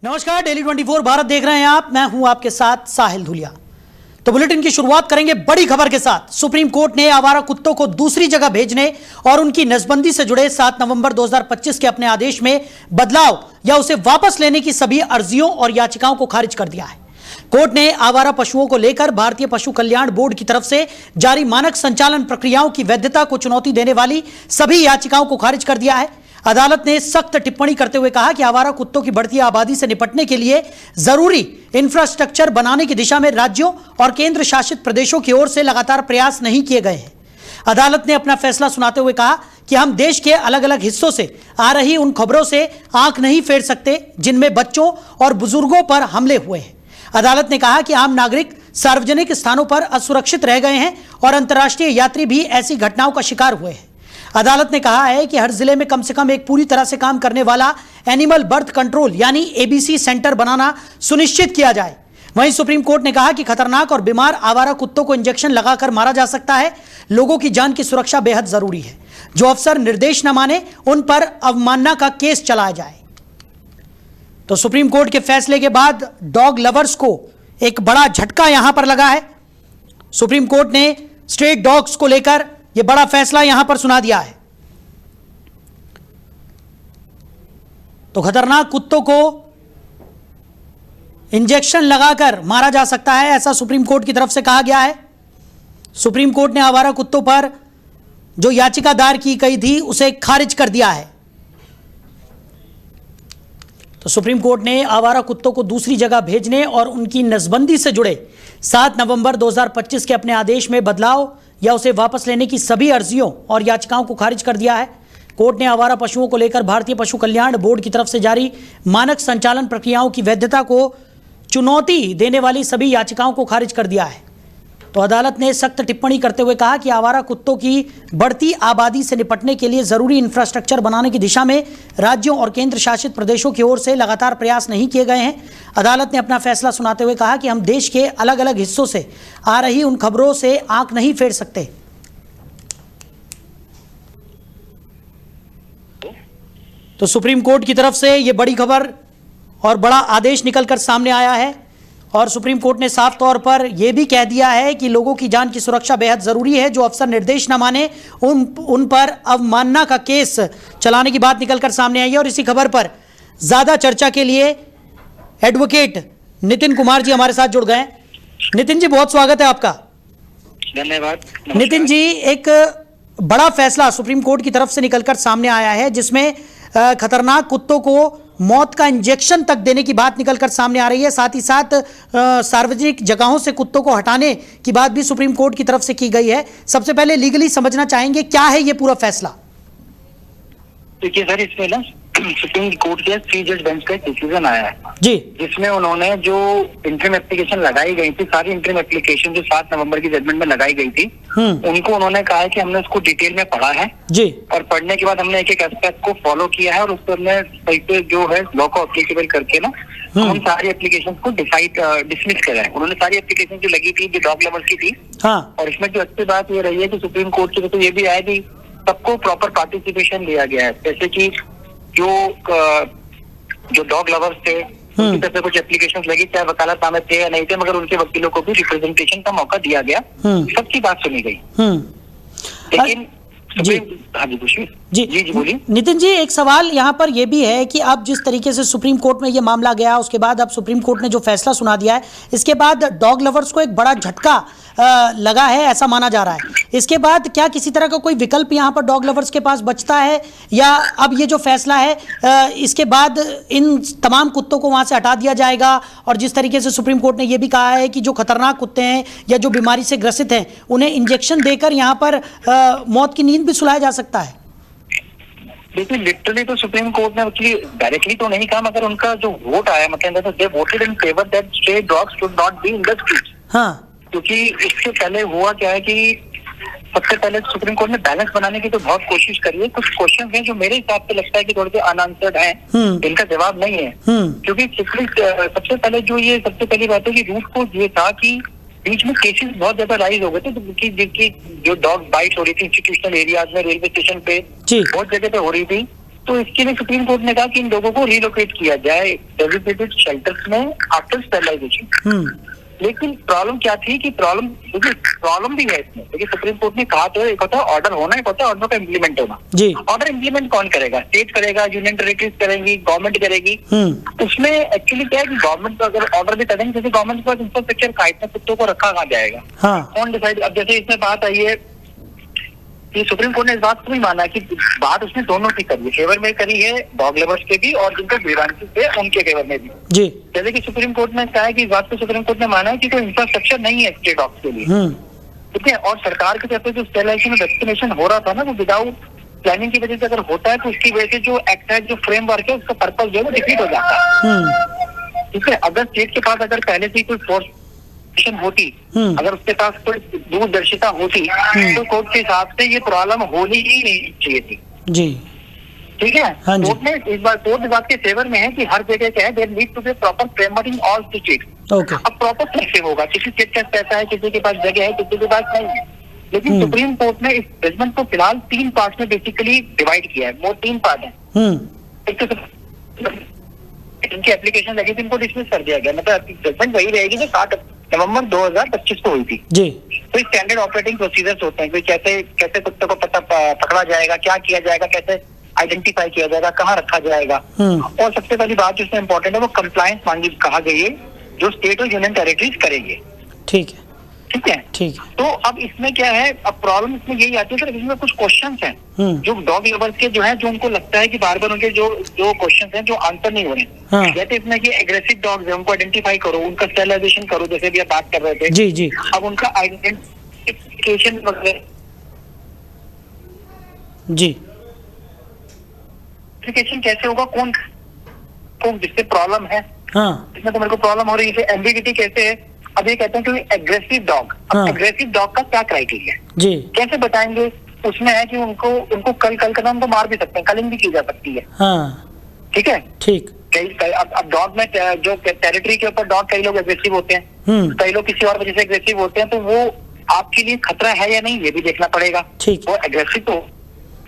नमस्कार, डेली 24 भारत देख रहे हैं आप। मैं हूं आपके साथ साहिल धुलिया। तो बुलेटिन की शुरुआत करेंगे बड़ी खबर के साथ। सुप्रीम कोर्ट ने आवारा कुत्तों को दूसरी जगह भेजने और उनकी नसबंदी से जुड़े 7 नवंबर 2025 के अपने आदेश में बदलाव या उसे वापस लेने की सभी अर्जियों और याचिकाओं को खारिज कर दिया है। कोर्ट ने आवारा पशुओं को लेकर भारतीय पशु कल्याण बोर्ड की तरफ से जारी मानक संचालन प्रक्रियाओं की वैधता को चुनौती देने वाली सभी याचिकाओं को खारिज कर दिया है। अदालत ने सख्त टिप्पणी करते हुए कहा कि आवारा कुत्तों की बढ़ती आबादी से निपटने के लिए जरूरी इंफ्रास्ट्रक्चर बनाने की दिशा में राज्यों और केंद्र शासित प्रदेशों की ओर से लगातार प्रयास नहीं किए गए हैं। अदालत ने अपना फैसला सुनाते हुए कहा कि हम देश के अलग अलग हिस्सों से आ रही उन खबरों से आंख नहीं फेर सकते जिनमें बच्चों और बुजुर्गों पर हमले हुए हैं। अदालत ने कहा कि आम नागरिक सार्वजनिक स्थानों पर असुरक्षित रह गए हैं और अंतर्राष्ट्रीय यात्री भी ऐसी घटनाओं का शिकार हुए हैं। अदालत ने कहा है कि हर जिले में कम से कम एक पूरी तरह से काम करने वाला एनिमल बर्थ कंट्रोल यानी एबीसी सेंटर बनाना सुनिश्चित किया जाए। वहीं सुप्रीम कोर्ट ने कहा कि खतरनाक और बीमार आवारा कुत्तों को इंजेक्शन लगाकर मारा जा सकता है। लोगों की जान की सुरक्षा बेहद जरूरी है। जो अफसर निर्देश न माने उन पर अवमानना का केस चलाया जाए। तो सुप्रीम कोर्ट के फैसले के बाद डॉग लवर्स को एक बड़ा झटका यहां पर लगा है। सुप्रीम कोर्ट ने स्ट्रेट डॉग्स को लेकर यह बड़ा फैसला यहां पर सुना दिया है। तो खतरनाक कुत्तों को इंजेक्शन लगाकर मारा जा सकता है, ऐसा सुप्रीम कोर्ट की तरफ से कहा गया है। सुप्रीम कोर्ट ने आवारा कुत्तों पर जो याचिका दायर की गई थी उसे खारिज कर दिया है। तो सुप्रीम कोर्ट ने आवारा कुत्तों को दूसरी जगह भेजने और उनकी नसबंदी से जुड़े 7 नवंबर 2025 के अपने आदेश में बदलाव या उसे वापस लेने की सभी अर्जियों और याचिकाओं को खारिज कर दिया है। कोर्ट ने आवारा पशुओं को लेकर भारतीय पशु कल्याण बोर्ड की तरफ से जारी मानक संचालन प्रक्रियाओं की वैधता को चुनौती देने वाली सभी याचिकाओं को खारिज कर दिया है। तो अदालत ने सख्त टिप्पणी करते हुए कहा कि आवारा कुत्तों की बढ़ती आबादी से निपटने के लिए जरूरी इंफ्रास्ट्रक्चर बनाने की दिशा में राज्यों और केंद्र शासित प्रदेशों की ओर से लगातार प्रयास नहीं किए गए हैं। अदालत ने अपना फैसला सुनाते हुए कहा कि हम देश के अलग अलग हिस्सों से आ रही उन खबरों से आंख नहीं फेर सकते। तो सुप्रीम कोर्ट की तरफ से यह बड़ी खबर और बड़ा आदेश निकलकर सामने आया है और सुप्रीम कोर्ट ने साफ तौर पर यह भी कह दिया है कि लोगों की जान की सुरक्षा बेहद जरूरी है। जो अफसर निर्देश न माने उन पर अवमानना का केस चलाने की बात निकलकर सामने आई है। और इसी खबर पर ज्यादा चर्चा के लिए एडवोकेट नितिन कुमार जी हमारे साथ जुड़ गए। नितिन जी, बहुत स्वागत है आपका। धन्यवाद। नितिन जी, एक बड़ा फैसला सुप्रीम कोर्ट की तरफ से निकलकर सामने आया है जिसमें खतरनाक कुत्तों को मौत का इंजेक्शन तक देने की बात निकलकर सामने आ रही है। साथ ही साथ सार्वजनिक जगहों से कुत्तों को हटाने की बात भी सुप्रीम कोर्ट की तरफ से की गई है। सबसे पहले लीगली समझना चाहेंगे क्या है ये पूरा फैसला? देखिए सर, इसमें ना सुप्रीम कोर्ट के 3 जज बेंच का डिसीजन आया है जी, जिसमें उन्होंने जो इंटरिम एप्लीकेशन लगाई गई थी, सारी इंटरिम एप्लीकेशन जो 7 नवंबर की जजमेंट में लगाई गई थी, उनको उन्होंने कहा है कि हमने उसको डिटेल में पढ़ा है जी, और पढ़ने के बाद हमने एक एक एस्पेक्ट को फॉलो किया है और उस पर हमने सही पे जो है लॉ को एप्लीकेबल करके ना उन सारी एप्लीकेशन को डिसमिस करा है। उन्होंने सारी एप्लीकेशन जो लगी थी जो डॉग लवर्स की थी, और इसमें जो अच्छी बात ये रही है कि सुप्रीम कोर्ट की तो ये भी आया कि सबको प्रॉपर पार्टिसिपेशन दिया गया है। जैसे कि जो डॉग लवर्स थे उनकी तरफ से कुछ एप्लीकेशन लगी, चाहे वकालतनामे थे या नहीं थे, मगर उनके वकीलों को भी रिप्रेजेंटेशन का मौका दिया गया, सबकी बात सुनी गई। लेकिन जी बोलिए। नितिन जी, एक सवाल यहाँ पर यह भी है कि अब जिस तरीके से सुप्रीम कोर्ट में ये मामला गया, उसके बाद अब सुप्रीम कोर्ट ने जो फैसला सुना दिया है, इसके बाद डॉग लवर्स को एक बड़ा झटका लगा है, ऐसा माना जा रहा है। इसके बाद क्या किसी तरह का कोई विकल्प यहाँ पर डॉग लवर्स के पास बचता है, या अब ये जो फैसला है इसके बाद इन तमाम कुत्तों को वहाँ से हटा दिया जाएगा? और जिस तरीके से सुप्रीम कोर्ट ने यह भी कहा है कि जो खतरनाक कुत्ते हैं या जो बीमारी से ग्रसित हैं उन्हें इंजेक्शन देकर यहाँ पर मौत की नींद भी सुलाया जा सकता है। देखिए, लिटरली तो सुप्रीम कोर्ट ने डायरेक्टली तो नहीं कहा, मगर उनका जो वोट आया, मतलब दे voted in favour that stray dogs should not be in the streets. हाँ, क्योंकि इससे पहले हुआ क्या है कि सबसे पहले सुप्रीम कोर्ट ने बैलेंस बनाने की तो बहुत कोशिश करी है। कुछ क्वेश्चन हैं जो मेरे हिसाब से लगता है कि थोड़े से अनआंसर्ड हैं, इनका जवाब नहीं है। क्योंकि सबसे पहले जो ये सबसे पहली बात है कि रूट को ये था कि बीच में केसेस बहुत ज्यादा राइज हो गए थे, जिनकी जो डॉग बाइट हो रही थी इंस्टीट्यूशनल एरियाज में, रेलवे स्टेशन पे बहुत जगह पे हो रही थी, तो इसके लिए सुप्रीम कोर्ट ने कहा कि इन लोगों को रिलोकेट किया जाए डेजिग्नेटेड शेल्टर्स में आफ्टर स्टेरिलाइजेशन। लेकिन प्रॉब्लम क्या थी कि प्रॉब्लम भी है इसमें, देखिए सुप्रीम कोर्ट ने कहा तो एक होता है ऑर्डर होना, एक होता है ऑर्डर का इम्प्लीमेंट होना। ऑर्डर इम्प्लीमेंट कौन करेगा? स्टेट करेगा, यूनियन टेरिटरीज करेंगी, गवर्नमेंट करेगी। उसमें एक्चुअली क्या है कि गवर्नमेंट अगर ऑर्डर भी करेंगे, जैसे गवर्नमेंट के पास इंफ्रास्ट्रक्चर का इतना कुत्तों को रखा कहाँ जाएगा, कौन डिसाइड? अब जैसे इसमें बात आई है कि सुप्रीम कोर्ट ने इस बात को भी माना कि बात उसने दोनों की करी है, फेवर में करी है डॉग लवर्स के भी और जिनको ग्रीवेंसेस थे उनके फेवर में भी। जैसे कि सुप्रीम कोर्ट ने कहा है कि इस बात को सुप्रीम कोर्ट ने माना है कि कोई इंफ्रास्ट्रक्चर नहीं है स्टे डॉग्स के लिए, ठीक है। और सरकार की तरफ से जो स्टेरिलाइजेशन वैक्सीनेशन हो रहा था ना, वो विदाउट प्लानिंग की वजह से अगर होता है तो उसकी वजह से जो एक्ट है, जो फ्रेमवर्क है, उसका पर्पज जो है वो डिफीट हो जाता है, ठीक है। अगर स्टेट के पास अगर पहले से कोई फोर्स होती, अगर उसके पास कोई दूरदर्शिता होती, तो कोर्ट के हिसाब से ये प्रॉब्लम होनी ही नहीं चाहिए थी जी, ठीक है। कोर्ट ने इस बात के फेवर में है कि हर जगह क्या है, there need to be proper framework in all states. अब प्रॉपर कैसे होगा? किसी स्टेट का पैसा है, किसी के पास जगह है, किसी के पास नहीं है। लेकिन सुप्रीम कोर्ट ने इस जजमेंट को फिलहाल 3 पार्ट में बेसिकली डिवाइड किया है। वो 3 पार्ट है। एक तो इनकी एप्लीकेशन लगी थी, इनको डिसमिस कर दिया गया, मतलब जजमेंट वही रहेगी जो 7 नवंबर 2025 को हुई थी जी। कोई स्टैंडर्ड ऑपरेटिंग प्रोसीजर्स होते हैं, कोई कैसे कुत्ते को पकड़ा जाएगा, क्या किया जाएगा, कैसे आइडेंटिफाई किया जाएगा, कहाँ रखा जाएगा। और सबसे पहली बात जो इसमें इम्पोर्टेंट है, वो कंप्लायंस मांगी कहा गई है, जो स्टेट और यूनियन टेरिटरीज करेंगे, ठीक है, ठीक है, ठीक है। तो अब इसमें क्या है, अब प्रॉब्लम इसमें यही आती है सर, इसमें कुछ क्वेश्चंस हैं जो डॉग लवर्स के जो है, जो उनको लगता है कि बार बार उनके जो क्वेश्चंस हैं जो आंसर नहीं हो रहे। जैसे इसमें कि एग्रेसिव डॉग्स है, उनको आइडेंटिफाई करो, उनका स्टेरिलाइजेशन करो, जैसे भी आप बात कर रहे थे जी जी। अब उनका आइडेंटिफिकेशन वगैरह जी, आइडेंटिफिकेशन कैसे होगा, कौन जिससे प्रॉब्लम है, इसमें तो मेरे को प्रॉब्लम हो रही है। एम्बिगिटी कैसे है? अब ये कहते हैं कि एग्रेसिव डॉग, एग्रेसिव डॉग का क्या क्राइटेरिया है जी, कैसे बताएंगे? उसमें है कि उनको कल का उनको मार भी सकते हैं, कलिंग भी की जा सकती है, ठीक है, ठीक। अब डॉग में जो टेरिटरी के ऊपर डॉग, कई लोग एग्रेसिव होते हैं, कई लोग किसी और वजह से एग्रेसिव होते हैं, तो वो आपके लिए खतरा है या नहीं, ये भी देखना पड़ेगा। वो एग्रेसिव तो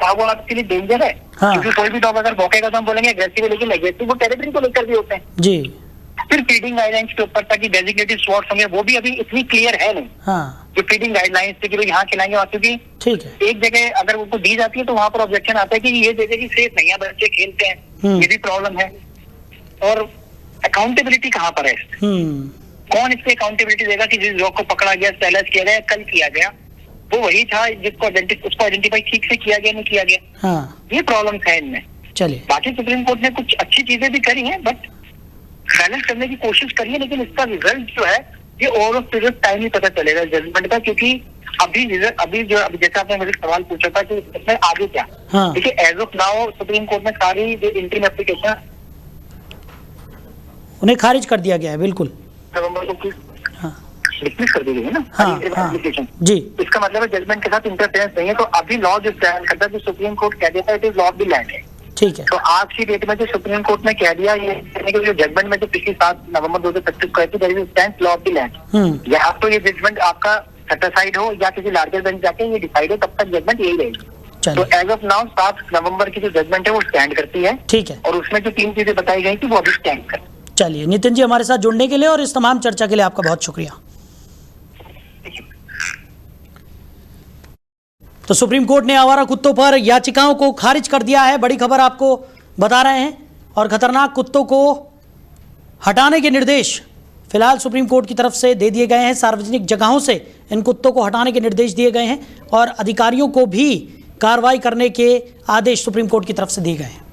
वो आपके लिए डेंजर है, क्योंकि कोई भी डॉग अगर भौंकेगा तो हम बोलेंगे एग्रेसिव है, लेकिन एग्रेसिव वो टेरिटरी को लेकर भी होते हैं जी। फिर फीडिंग गाइडलाइंस के ऊपर ताकि डेजिग्नेटेड स्पॉट्स होंगे, वो भी अभी इतनी क्लियर है नहीं। जो फीडिंग गाइडलाइंस थी कि भाई यहाँ खिलाएंगे वहाँ, क्योंकि ठीक है, एक जगह अगर उनको दी जाती है तो वहाँ पर ऑब्जेक्शन आता है कि ये जगह की सेफ नहीं है, बच्चे खेलते हैं, ये भी प्रॉब्लम है। और अकाउंटेबिलिटी कहाँ पर है? कौन इससे अकाउंटेबिलिटी देगा कि जिस डॉग को पकड़ा गया, स्टेरिलाइज किया गया, कल किया गया, वो वही था जिसको उसको आइडेंटिफाई ठीक से किया गया, नहीं किया गया। ये प्रॉब्लम है इनमें। चलिए, बाकी सुप्रीम कोर्ट ने कुछ अच्छी चीजें भी करी हैं, बट बैलेंस करने की कोशिश करिए, लेकिन इसका रिजल्ट जो है ये ओवर पीरियड टाइम ही पता चलेगा जजमेंट का, क्योंकि अभी जैसे आपने मुझे सवाल पूछा था कि इसमें आगे क्या, देखिए as of now supreme court में सारी जो इंटरिम एप्लीकेशन उन्हें खारिज कर दिया गया है, बिल्कुल नवंबर को डिसमिस कर दी गई है ना एप्लीकेशन जी। इसका मतलब है जजमेंट के साथ इंटरफेरेंस नहीं है, तो अभी लॉ जो स्टैंड करता है, जो सुप्रीम कोर्ट कह देता है it is law of the land है, ठीक है। तो आज की डेट में जो सुप्रीम कोर्ट ने कह दिया, ये जो जजमेंट में जो पिछली 7 नवंबर 2025 को आई थी, लॉ ऑफ द लैंड, या आप तो ये जजमेंट आपका सेटिस्फाइड हो या किसी लार्जर बेंच जाके ये डिसाइड हो, तब तक जजमेंट यही रहेगी। तो एज ऑफ नाउ 7 नवंबर की जो जजमेंट है वो स्टैंड करती है, ठीक है। और उसमें जो 3 चीजें बताई गई थी वो अभी स्टैंड कर। चलिए नितिन जी, हमारे साथ जुड़ने के लिए और इस तमाम चर्चा के लिए आपका बहुत शुक्रिया। तो सुप्रीम कोर्ट ने आवारा कुत्तों पर याचिकाओं को खारिज कर दिया है, बड़ी खबर आपको बता रहे हैं। और खतरनाक कुत्तों को हटाने के निर्देश फिलहाल सुप्रीम कोर्ट की तरफ से दे दिए गए हैं। सार्वजनिक जगहों से इन कुत्तों को हटाने के निर्देश दिए गए हैं और अधिकारियों को भी कार्रवाई करने के आदेश सुप्रीम कोर्ट की तरफ से दिए गए हैं।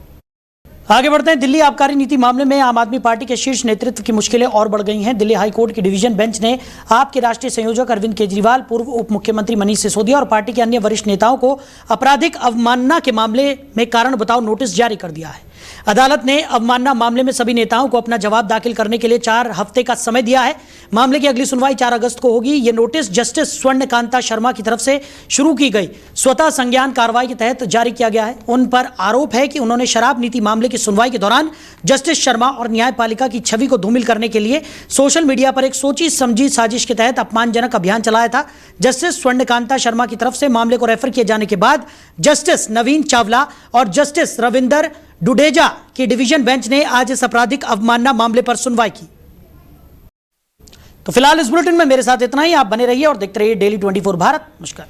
आगे बढ़ते हैं। दिल्ली आबकारी नीति मामले में आम आदमी पार्टी के शीर्ष नेतृत्व की मुश्किलें और बढ़ गई हैं। दिल्ली हाई कोर्ट की डिवीजन बेंच ने आप के राष्ट्रीय संयोजक अरविंद केजरीवाल, पूर्व उप मुख्यमंत्री मनीष सिसोदिया और पार्टी के अन्य वरिष्ठ नेताओं को आपराधिक अवमानना के मामले में कारण बताओ नोटिस जारी कर दिया है। अदालत ने अवमानना मामले में सभी नेताओं को अपना जवाब दाखिल करने के लिए 4 हफ्ते का समय दिया है। मामले की अगली सुनवाई 4 अगस्त को होगी। ये नोटिस जस्टिस स्वर्णकांता शर्मा की तरफ से शुरू की गई स्वतः संज्ञान कार्रवाई के तहत जारी किया गया है। उन पर आरोप है कि उन्होंने शराब नीति मामले की सुनवाई के दौरान जस्टिस शर्मा और न्यायपालिका की छवि को धूमिल करने के लिए सोशल मीडिया पर एक सोची समझी साजिश के तहत अपमानजनक अभियान चलाया था। जस्टिस स्वर्णकांता शर्मा की तरफ से मामले को रेफर किए जाने के बाद जस्टिस नवीन चावला और जस्टिस रविंदर डुडेजा की डिवीजन बेंच ने आज इस आपराधिक अवमानना मामले पर सुनवाई की। तो फिलहाल इस बुलेटिन में मेरे साथ इतना ही। आप बने रहिए और देखते रहिए डेली 24 भारत। नमस्कार।